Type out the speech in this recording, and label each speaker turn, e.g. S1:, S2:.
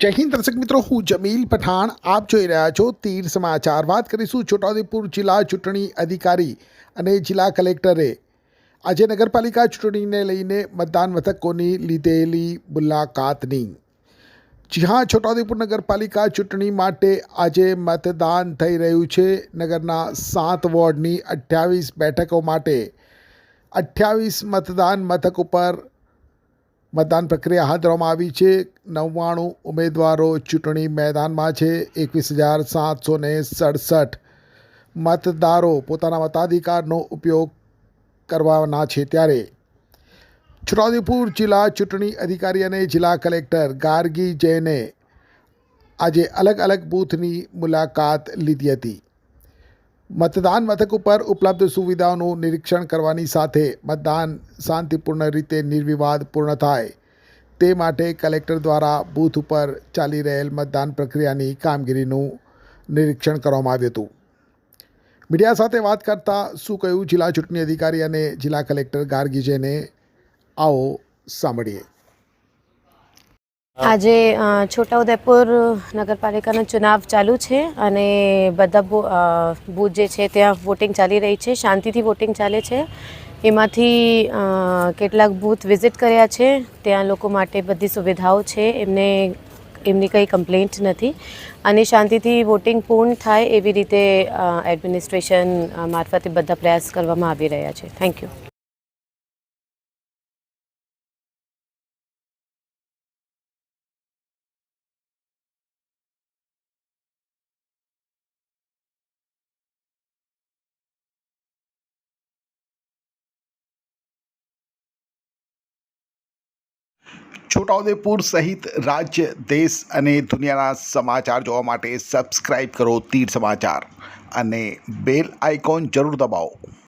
S1: જય હિન્દ દર્શક મિત્રો, હું જમીલ પઠાણ. આપ જોઈ રહ્યા છો તીર સમાચાર. વાત કરીશું છોટાઉદેપુર જિલ્લા ચૂંટણી અધિકારી અને જિલ્લા કલેક્ટરે આજે નગરપાલિકા ચૂંટણીને લઈને મતદાન મથકોની લીધેલી મુલાકાતની. જી હા, છોટાઉદેપુર નગરપાલિકા ચૂંટણી માટે આજે મતદાન થઈ રહ્યું છે. નગરના 7 વોર્ડની 28 બેઠકો માટે 28 મતદાન મથક ઉપર મતદાન પ્રક્રિયા હાથ ધરવામાં આવી છે. 99 ઉમેદવારો ચૂંટણી મેદાનમાં છે. 21,767 મતદારો પોતાના મતાધિકારનો ઉપયોગ કરવાના છે. ત્યારે છોટાઉદેપુર જિલ્લા ચૂંટણી અધિકારી અને જિલ્લા કલેક્ટર ગાર્ગી જૈને આજે અલગ અલગ બૂથની મુલાકાત લીધી હતી. મતદાન મથક ઉપર ઉપલબ્ધ સુવિધાઓનું નિરીક્ષણ કરવાની સાથે મતદાન શાંતિપૂર્ણ રીતે નિર્વિવાદ પૂર્ણ થાય તે માટે કલેક્ટર દ્વારા બૂથ ઉપર ચાલી રહેલ મતદાન પ્રક્રિયાની કામગીરીનું નિરીક્ષણ કરવામાં આવ્યું હતું. મીડિયા સાથે વાત કરતા શું કહ્યું જિલ્લા ચૂંટણી અધિકારી અને જિલ્લા કલેક્ટર ગાર્ગી જૈને, આવો સાંભળીએ.
S2: આજે છોટાઉદેપુર નગરપાલિકાનો ચુનાવ ચાલુ છે અને બધા બૂથ જે છે ત્યાં વોટિંગ ચાલી રહી છે. શાંતિથી વોટિંગ ચાલે છે. એમાંથી કેટલાક બૂથ વિઝિટ કર્યા છે. ત્યાં લોકો માટે બધી સુવિધાઓ છે, એમની કંઈ કમ્પ્લેન્ટ નથી અને શાંતિથી વોટિંગ પૂર્ણ થાય એવી રીતે એડમિનિસ્ટ્રેશન મારફતે બધા પ્રયાસ કરવામાં આવી રહ્યા છે. Thank you.
S1: છોટાઉદેપુર સહિત રાજ્ય, દેશ અને દુનિયાના સમાચાર જોવા માટે સબસ્ક્રાઇબ કરો તીર સમાચાર અને બેલ આઇકોન જરૂર દબાવો.